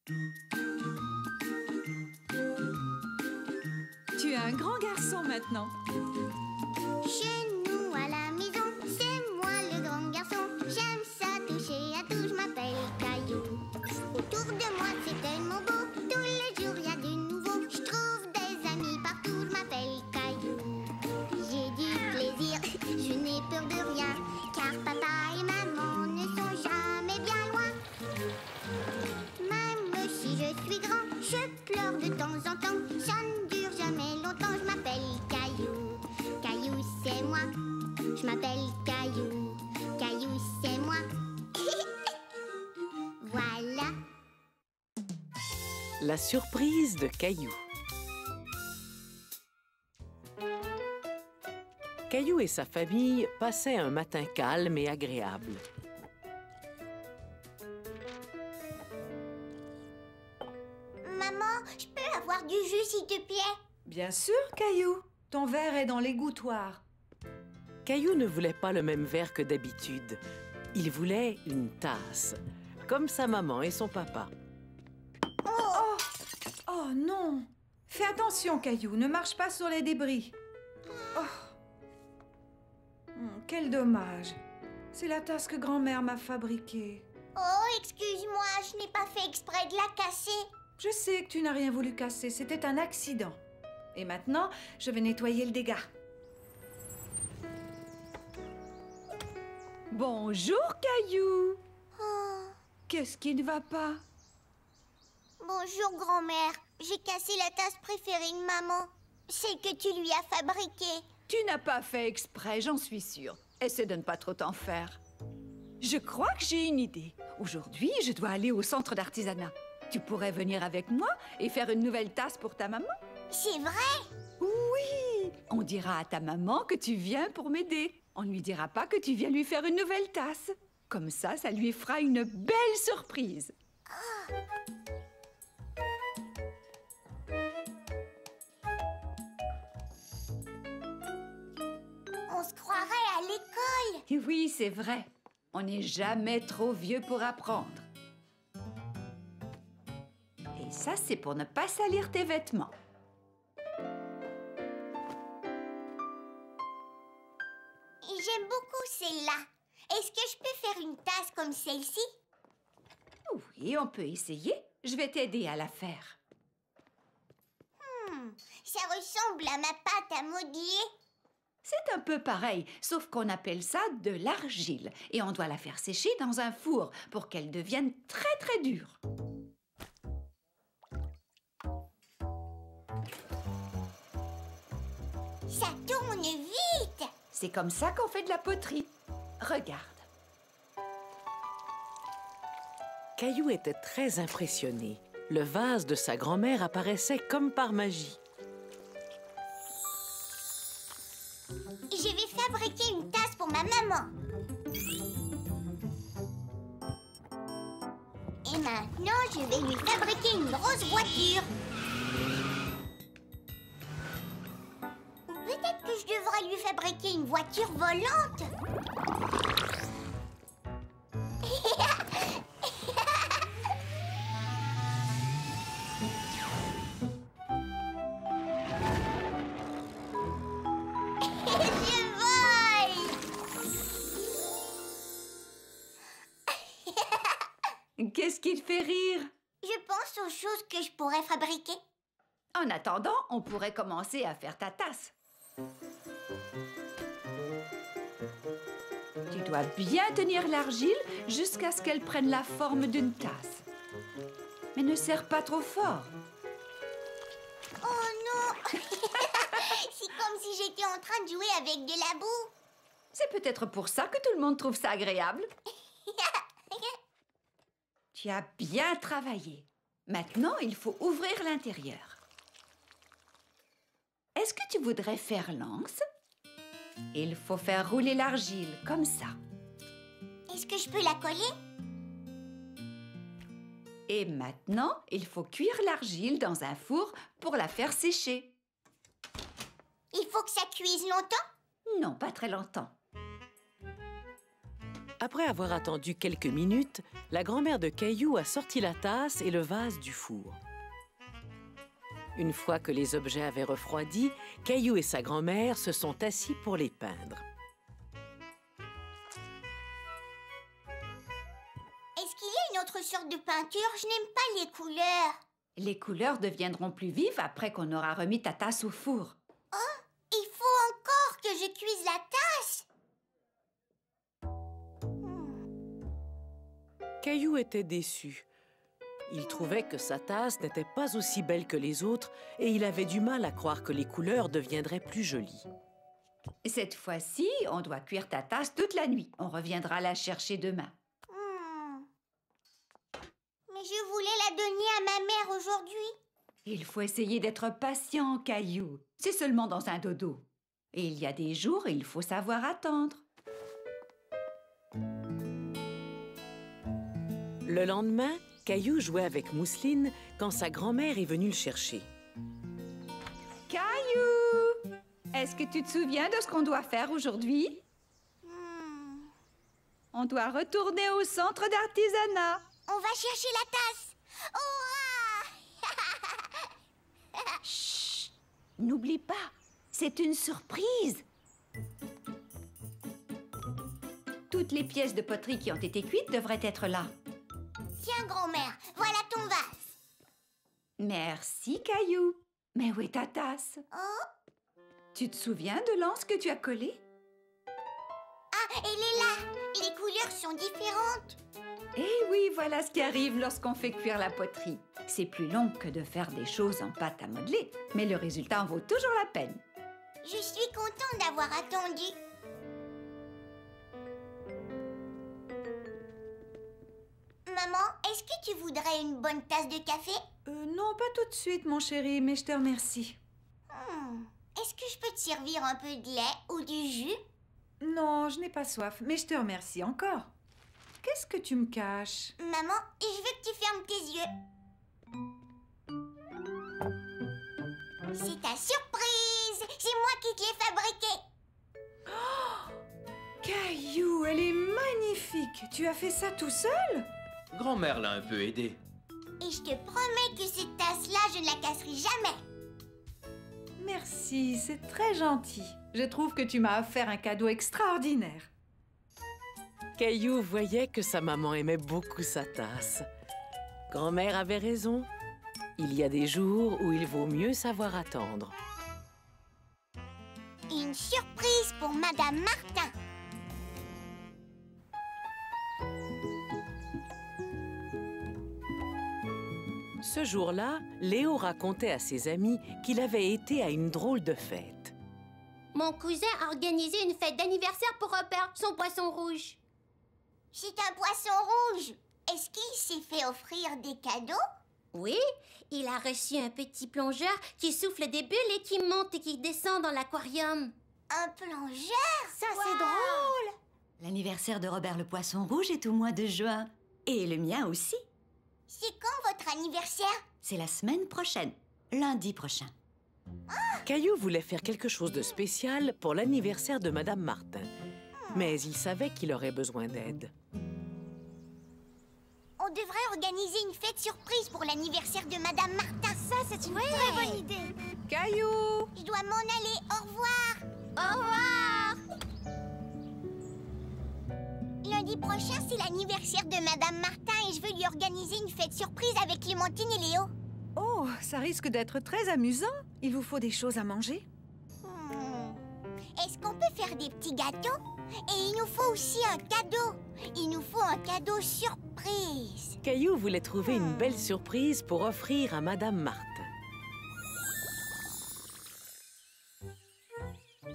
Tu es un grand garçon maintenant. Chez nous à la maison, c'est moi le grand garçon. J'aime ça toucher à tout, je m'appelle Caillou. Autour de moi c'est tellement beau, tous les jours il y a du nouveau. Je trouve des amis partout, je m'appelle Caillou. J'ai du plaisir, je n'ai peur de rien, car papa et maman ne sont jamais bien loin. Même si je suis grand, je pleure de temps en temps. Ça ne dure jamais longtemps, je m'appelle Caillou. Caillou, c'est moi. Je m'appelle Caillou. Caillou, c'est moi. Voilà. La surprise de Caillou. Caillou et sa famille passaient un matin calme et agréable. Maman, je peux avoir du jus, s'il te plaît? Bien sûr, Caillou. Ton verre est dans l'égouttoir. Caillou ne voulait pas le même verre que d'habitude. Il voulait une tasse, comme sa maman et son papa. Oh non! Fais attention, Caillou. Ne marche pas sur les débris. Oh. Quel dommage. C'est la tasse que grand-mère m'a fabriquée. Oh, excuse-moi, je n'ai pas fait exprès de la casser. Je sais que tu n'as rien voulu casser. C'était un accident. Et maintenant, je vais nettoyer le dégât. Bonjour, Caillou. Qu'est-ce qui ne va pas? Bonjour, grand-mère. J'ai cassé la tasse préférée de maman. Celle que tu lui as fabriquée. Tu n'as pas fait exprès, j'en suis sûre. Essaie de ne pas trop t'en faire. Je crois que j'ai une idée. Aujourd'hui, je dois aller au centre d'artisanat. Tu pourrais venir avec moi et faire une nouvelle tasse pour ta maman? C'est vrai? Oui! On dira à ta maman que tu viens pour m'aider. On ne lui dira pas que tu viens lui faire une nouvelle tasse. Comme ça lui fera une belle surprise. On se croirait à l'école. Oui, c'est vrai. On n'est jamais trop vieux pour apprendre. Et ça, c'est pour ne pas salir tes vêtements. J'aime beaucoup celle-là. Est-ce que je peux faire une tasse comme celle-ci? Oui, on peut essayer. Je vais t'aider à la faire. Ça ressemble à ma pâte à modeler. C'est un peu pareil, sauf qu'on appelle ça de l'argile. Et on doit la faire sécher dans un four pour qu'elle devienne très très dure. Ça tourne vite. C'est comme ça qu'on fait de la poterie. Regarde. Caillou était très impressionné. Le vase de sa grand-mère apparaissait comme par magie. Je vais fabriquer une tasse pour ma maman. Et maintenant, je vais lui fabriquer une grosse voiture. Ou peut-être que je devrais lui fabriquer une voiture volante. Qu'est-ce qui te fait rire? Je pense aux choses que je pourrais fabriquer. En attendant, on pourrait commencer à faire ta tasse. Tu dois bien tenir l'argile jusqu'à ce qu'elle prenne la forme d'une tasse. Mais ne serre pas trop fort. Oh non! C'est comme si j'étais en train de jouer avec de la boue. C'est peut-être pour ça que tout le monde trouve ça agréable. Tu as bien travaillé. Maintenant, il faut ouvrir l'intérieur. Est-ce que tu voudrais faire l'anse? Il faut faire rouler l'argile, comme ça. Est-ce que je peux la coller? Et maintenant, il faut cuire l'argile dans un four pour la faire sécher. Il faut que ça cuise longtemps? Non, pas très longtemps. Après avoir attendu quelques minutes, la grand-mère de Caillou a sorti la tasse et le vase du four. Une fois que les objets avaient refroidi, Caillou et sa grand-mère se sont assis pour les peindre. Est-ce qu'il y a une autre sorte de peinture? Je n'aime pas les couleurs. Les couleurs deviendront plus vives après qu'on aura remis ta tasse au four. Il faut encore que je cuise la tasse. Caillou était déçu. Il trouvait que sa tasse n'était pas aussi belle que les autres et il avait du mal à croire que les couleurs deviendraient plus jolies. Cette fois-ci, on doit cuire ta tasse toute la nuit. On reviendra la chercher demain. Mais je voulais la donner à ma mère aujourd'hui. Il faut essayer d'être patient, Caillou. C'est seulement dans un dodo. Et il y a des jours, il faut savoir attendre. Le lendemain, Caillou jouait avec Mousseline quand sa grand-mère est venue le chercher. Caillou! Est-ce que tu te souviens de ce qu'on doit faire aujourd'hui? On doit retourner au centre d'artisanat. On va chercher la tasse. Oh, Chut! N'oublie pas, c'est une surprise. Toutes les pièces de poterie qui ont été cuites devraient être là. tiens, grand-mère, voilà ton vase. Merci, Caillou. Mais où est ta tasse? Oh, Tu te souviens de l'anse que tu as collée? ah, elle est là. Les couleurs sont différentes. Eh oui, voilà ce qui arrive lorsqu'on fait cuire la poterie. C'est plus long que de faire des choses en pâte à modeler, mais le résultat en vaut toujours la peine. Je suis contente d'avoir attendu. Maman, est-ce que tu voudrais une bonne tasse de café? Non, pas tout de suite, mon chéri, mais je te remercie. Est-ce que je peux te servir un peu de lait ou du jus? Non, je n'ai pas soif, mais je te remercie encore. Qu'est-ce que tu me caches? Maman, je veux que tu fermes tes yeux. C'est ta surprise! C'est moi qui te l'ai fabriquée. Caillou, elle est magnifique. Tu as fait ça tout seul? Grand-mère l'a un peu aidé. Et je te promets que cette tasse-là, je ne la casserai jamais. Merci, c'est très gentil. Je trouve que tu m'as offert un cadeau extraordinaire. Caillou voyait que sa maman aimait beaucoup sa tasse. Grand-mère avait raison. Il y a des jours où il vaut mieux savoir attendre. Une surprise pour Madame Martin. Ce jour-là, Léo racontait à ses amis qu'il avait été à une drôle de fête. Mon cousin a organisé une fête d'anniversaire pour Robert, son poisson rouge. C'est un poisson rouge. Est-ce qu'il s'est fait offrir des cadeaux? Oui, il a reçu un petit plongeur qui souffle des bulles et qui monte et qui descend dans l'aquarium. Un plongeur? Ça, c'est drôle. L'anniversaire de Robert le Poisson Rouge est au mois de juin. Et le mien aussi. C'est quand votre anniversaire? C'est la semaine prochaine, lundi prochain. Caillou voulait faire quelque chose de spécial pour l'anniversaire de Madame Martin. Mais il savait qu'il aurait besoin d'aide. On devrait organiser une fête surprise pour l'anniversaire de Madame Martin. Ça, c'est une très bonne idée. Caillou! Je dois m'en aller. Au revoir. Au revoir. Lundi prochain, c'est l'anniversaire de Madame Martin et je veux lui organiser une fête surprise avec Clémentine et Léo. Oh, ça risque d'être très amusant. Il vous faut des choses à manger? Est-ce qu'on peut faire des petits gâteaux? Et il nous faut aussi un cadeau. Il nous faut un cadeau surprise. Caillou voulait trouver une belle surprise pour offrir à Madame Martin.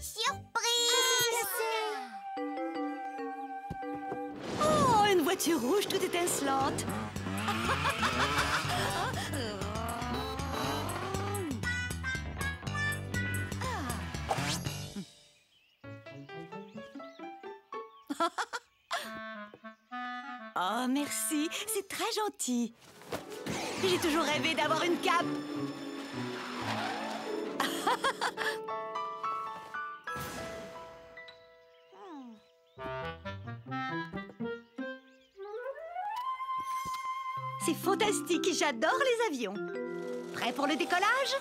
Surprise! Oh, une voiture rouge toute étincelante. Oh, merci, c'est très gentil. J'ai toujours rêvé d'avoir une cape. c'est fantastique, j'adore les avions. Prêt pour le décollage?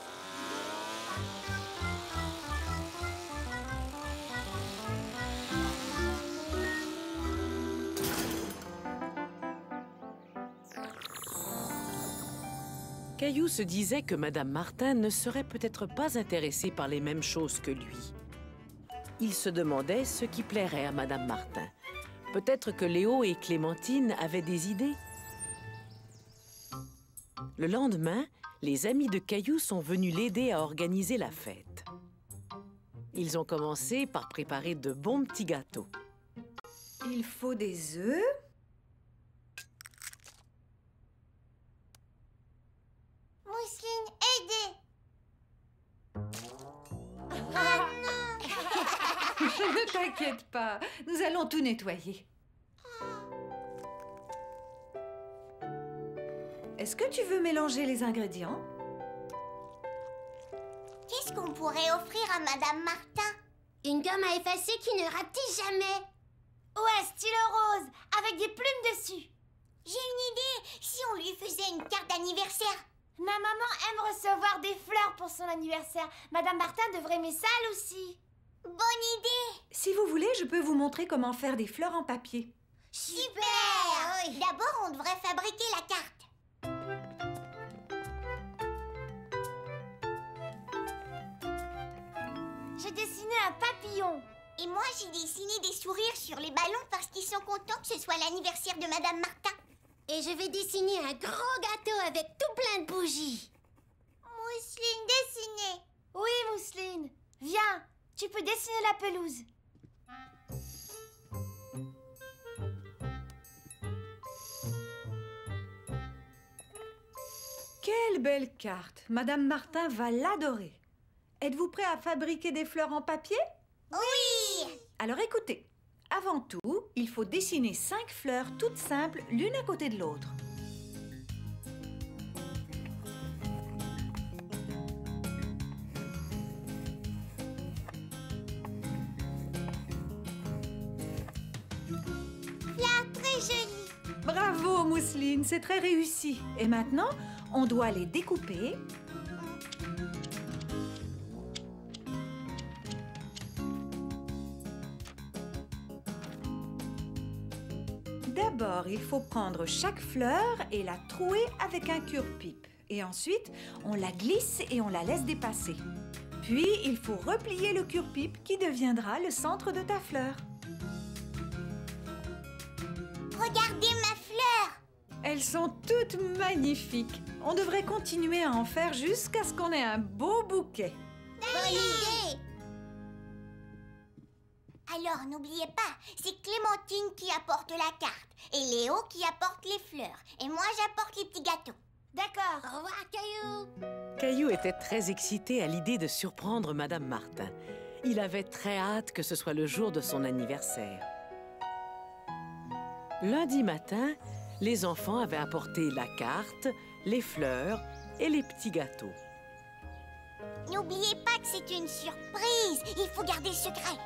Caillou se disait que Madame Martin ne serait peut-être pas intéressée par les mêmes choses que lui. Il se demandait ce qui plairait à Madame Martin. Peut-être que Léo et Clémentine avaient des idées. Le lendemain, les amis de Caillou sont venus l'aider à organiser la fête. Ils ont commencé par préparer de bons petits gâteaux. Il faut des œufs. Mousseline, aidez! Ah non! Ne t'inquiète pas, nous allons tout nettoyer. Est-ce que tu veux mélanger les ingrédients? Qu'est-ce qu'on pourrait offrir à Madame Martin? Une gomme à effacer qui ne rapetisse jamais. Ouais, stylo rose, avec des plumes dessus. J'ai une idée, si on lui faisait une carte d'anniversaire. Ma maman aime recevoir des fleurs pour son anniversaire. Madame Martin devrait aimer ça, elle aussi. Bonne idée! Si vous voulez, je peux vous montrer comment faire des fleurs en papier. Super! D'abord, on devrait fabriquer la carte. J'ai dessiné un papillon. Et moi, j'ai dessiné des sourires sur les ballons parce qu'ils sont contents que ce soit l'anniversaire de Madame Martin. Et je vais dessiner un grand gâteau avec tout plein de bougies. Mousseline, dessinez. Oui, Mousseline. Viens, tu peux dessiner la pelouse. Quelle belle carte! Madame Martin va l'adorer. Êtes-vous prêt à fabriquer des fleurs en papier? Oui! Alors écoutez, avant tout, il faut dessiner 5 fleurs toutes simples l'une à côté de l'autre. Fleurs très jolies. Bravo, Mousseline, c'est très réussi. Et maintenant, on doit les découper. D'abord, il faut prendre chaque fleur et la trouer avec un cure-pipe. Et ensuite, on la glisse et on la laisse dépasser. Puis, il faut replier le cure-pipe qui deviendra le centre de ta fleur. Regardez ma fleur. Elles sont toutes magnifiques. On devrait continuer à en faire jusqu'à ce qu'on ait un beau bouquet. Bonne idée. Alors, n'oubliez pas, c'est Clémentine qui apporte la carte et Léo qui apporte les fleurs. Et moi, j'apporte les petits gâteaux. D'accord. Au revoir, Caillou. Caillou était très excité à l'idée de surprendre Madame Martin. Il avait très hâte que ce soit le jour de son anniversaire. Lundi matin, les enfants avaient apporté la carte, les fleurs et les petits gâteaux. N'oubliez pas que c'est une surprise. Il faut garder le secret.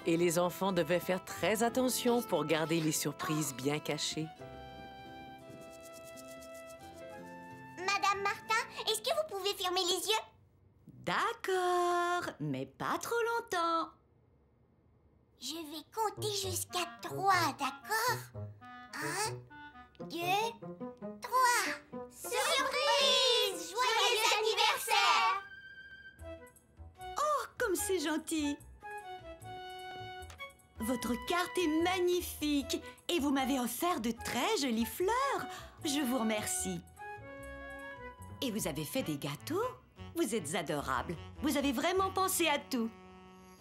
Et les enfants devaient faire très attention pour garder les surprises bien cachées. Madame Martin, est-ce que vous pouvez fermer les yeux? D'accord, mais pas trop longtemps. Je vais compter jusqu'à 3, d'accord? 1, 2, 3. Surprise! Joyeux anniversaire! Oh, comme c'est gentil. Votre carte est magnifique et vous m'avez offert de très jolies fleurs. Je vous remercie. Et vous avez fait des gâteaux? Vous êtes adorables. Vous avez vraiment pensé à tout.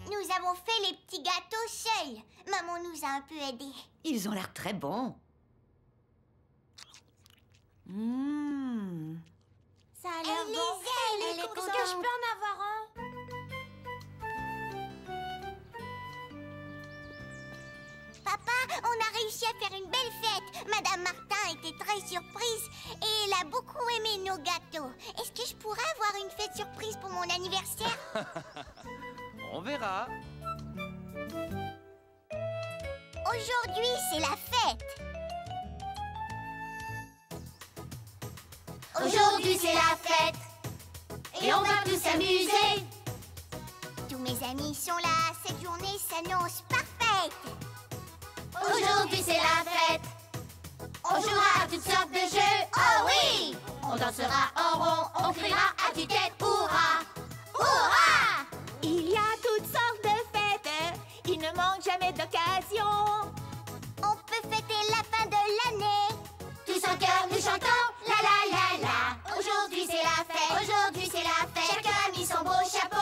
Nous avons fait les petits gâteaux seuls. Maman nous a un peu aidés. Ils ont l'air très bons. Ça a l'air bon. Elle est Est-ce que contente. je peux en avoir un? Papa, on a réussi à faire une belle fête. Madame Martin était très surprise et elle a beaucoup aimé nos gâteaux. Est-ce que je pourrais avoir une fête surprise pour mon anniversaire? On verra. Aujourd'hui, c'est la fête. Aujourd'hui c'est la fête et on va tous s'amuser. Tous mes amis sont là, cette journée s'annonce parfaite. Aujourd'hui c'est la fête, on jouera à toutes sortes de jeux, oh oui! On dansera en rond, on criera à tue-tête, hurrah! Hurrah! Il y a toutes sortes de fêtes, il ne manque jamais d'occasion. On peut fêter la fin de l'année. Tous en cœur nous chantons la la la la. Aujourd'hui c'est la fête, aujourd'hui c'est la fête. Chacun a mis son beau chapeau,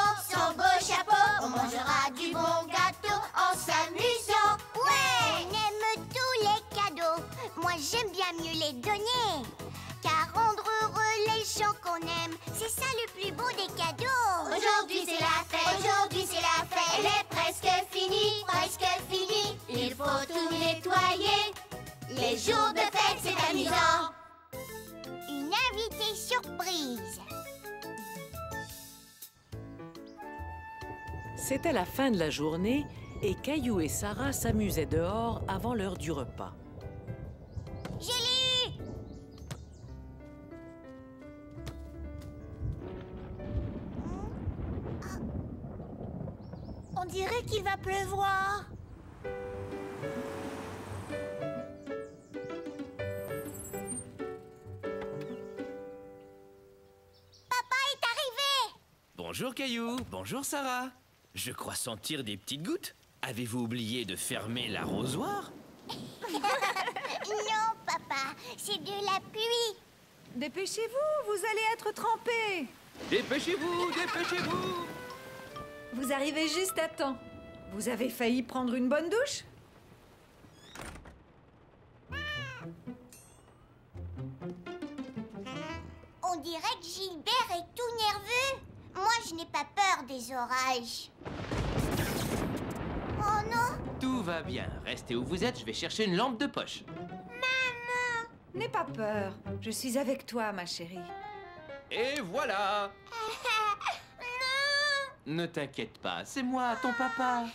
on mangera du bon gâteau en s'amusant. Ouais! On aime tous les cadeaux, moi j'aime bien mieux les donner. Car rendre heureux les gens qu'on aime, c'est ça le plus beau des cadeaux. Aujourd'hui c'est la fête, aujourd'hui c'est la fête. Elle est presque finie, il faut tout nettoyer. Les jours de fête c'est amusant. Une invitée surprise. C'était la fin de la journée et Caillou et Sarah s'amusaient dehors avant l'heure du repas. Julie! On dirait qu'il va pleuvoir. Papa est arrivé! Bonjour Caillou, bonjour Sarah. Je crois sentir des petites gouttes. Avez-vous oublié de fermer l'arrosoir? Non, papa, c'est de la pluie. Dépêchez-vous, vous allez être trempés. Dépêchez-vous, dépêchez-vous! Vous arrivez juste à temps. Vous avez failli prendre une bonne douche? On dirait que Gilbert est tout nerveux. Moi, je n'ai pas peur des orages. Oh non! Tout va bien. Restez où vous êtes, je vais chercher une lampe de poche. N'aie pas peur. Je suis avec toi, ma chérie. Et voilà! Ne t'inquiète pas, c'est moi, ton papa.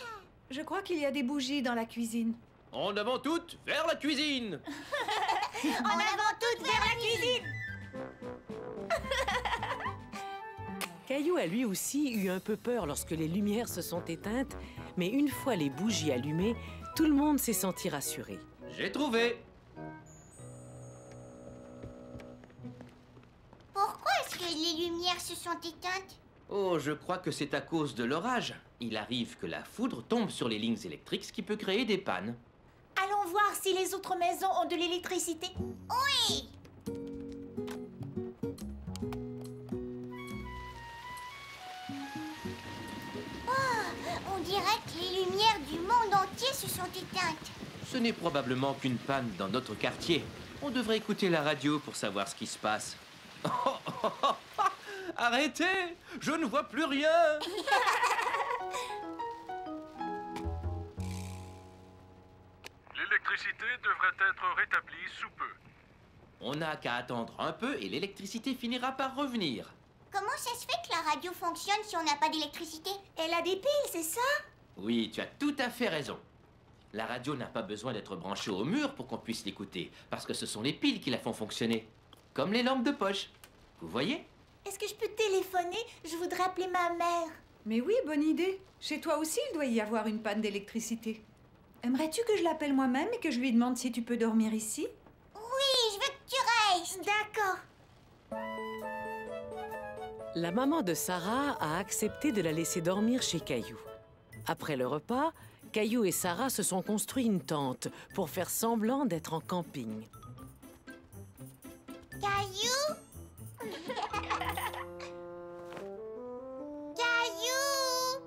Je crois qu'il y a des bougies dans la cuisine. En avant toutes, vers la cuisine! En avant toutes vers la cuisine. Caillou a lui aussi eu un peu peur lorsque les lumières se sont éteintes, mais une fois les bougies allumées, tout le monde s'est senti rassuré. J'ai trouvé! Pourquoi est-ce que les lumières se sont éteintes? Oh, je crois que c'est à cause de l'orage. Il arrive que la foudre tombe sur les lignes électriques, ce qui peut créer des pannes. Allons voir si les autres maisons ont de l'électricité. Oui! Oh, on dirait que les lumières du monde entier se sont éteintes. Ce n'est probablement qu'une panne dans notre quartier. On devrait écouter la radio pour savoir ce qui se passe. Arrêtez! Je ne vois plus rien! L'électricité devrait être rétablie sous peu. On n'a qu'à attendre un peu et l'électricité finira par revenir. Comment ça se fait que la radio fonctionne si on n'a pas d'électricité? Elle a des piles, c'est ça? Oui, tu as tout à fait raison. La radio n'a pas besoin d'être branchée au mur pour qu'on puisse l'écouter, parce que ce sont les piles qui la font fonctionner. Comme les lampes de poche. Vous voyez? Est-ce que je peux téléphoner? Je voudrais appeler ma mère. Mais oui, bonne idée. Chez toi aussi, il doit y avoir une panne d'électricité. Aimerais-tu que je l'appelle moi-même et que je lui demande si tu peux dormir ici? Oui, je veux que tu restes. D'accord. La maman de Sarah a accepté de la laisser dormir chez Caillou. Après le repas, Caillou et Sarah se sont construit une tente pour faire semblant d'être en camping. Caillou? Caillou?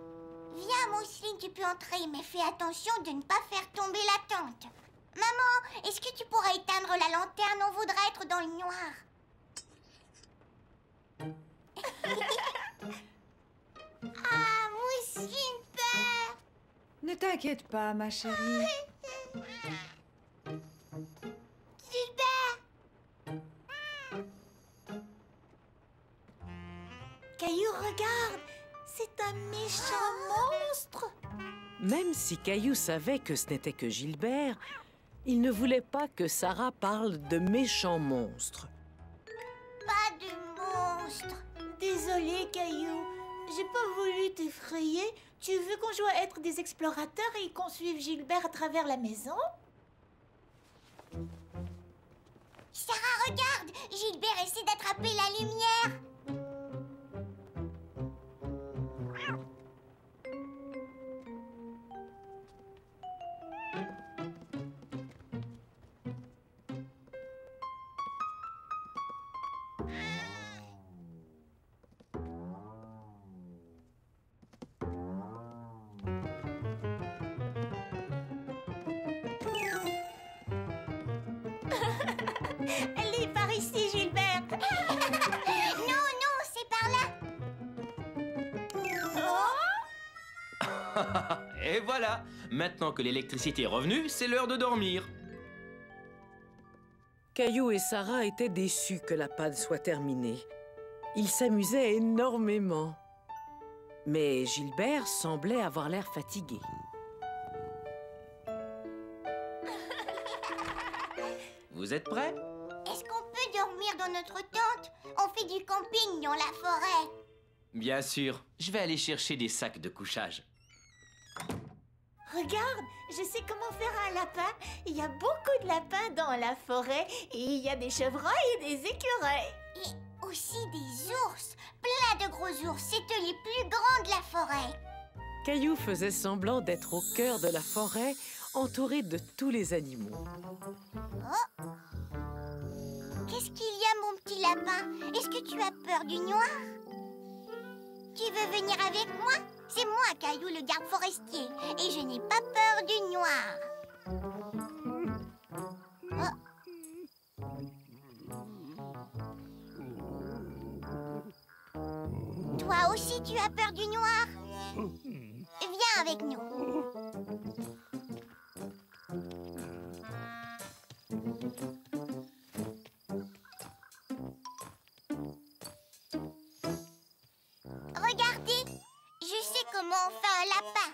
Viens, Mousseline, tu peux entrer, mais fais attention de ne pas faire tomber la tente. Maman, est-ce que tu pourrais éteindre la lanterne? On voudrait être dans le noir. Ah, Mousseline peur. Ne t'inquiète pas, ma chérie. Gilbert! Caillou, regarde. C'est un méchant monstre. Même si Caillou savait que ce n'était que Gilbert, il ne voulait pas que Sarah parle de méchants monstres. Pas monstre. Désolée, Caillou. J'ai pas voulu t'effrayer. Tu veux qu'on joue à être des explorateurs et qu'on suive Gilbert à travers la maison? Sarah, regarde! Gilbert essaie d'attraper la lumière. Elle est par ici, Gilbert. Non, non, c'est par là. Et voilà. Maintenant que l'électricité est revenue, c'est l'heure de dormir. Caillou et Sarah étaient déçus que la panne soit terminée. Ils s'amusaient énormément. Mais Gilbert semblait avoir l'air fatigué. Vous êtes prêts? Est-ce qu'on peut dormir dans notre tente? On fait du camping dans la forêt. Bien sûr. Je vais aller chercher des sacs de couchage. Regarde, je sais comment faire un lapin. Il y a beaucoup de lapins dans la forêt. Et il y a des chevreuils et des écureuils. Et aussi des ours. Plein de gros ours. C'est eux les plus grands de la forêt. Caillou faisait semblant d'être au cœur de la forêt, entouré de tous les animaux. Qu'est-ce qu'il y a, mon petit lapin? Est-ce que tu as peur du noir? Tu veux venir avec moi? C'est moi, Caillou, le garde forestier. Et je n'ai pas peur du noir. Toi aussi, tu as peur du noir? Viens avec nous. Regardez, je sais comment on fait un lapin.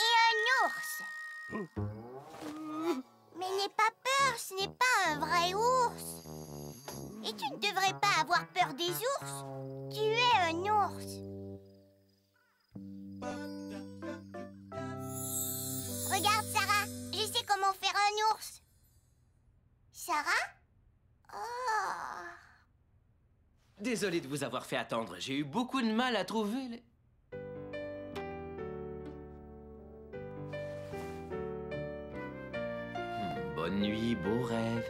Et un ours. Mais n'aie pas peur, ce n'est pas un vrai ours. Et tu ne devrais pas avoir peur des ours. Tu es un ours. Regarde, Sarah, je sais comment faire un ours. Sarah? Oh. Désolé de vous avoir fait attendre. J'ai eu beaucoup de mal à trouver les... Bonne nuit, beau rêve.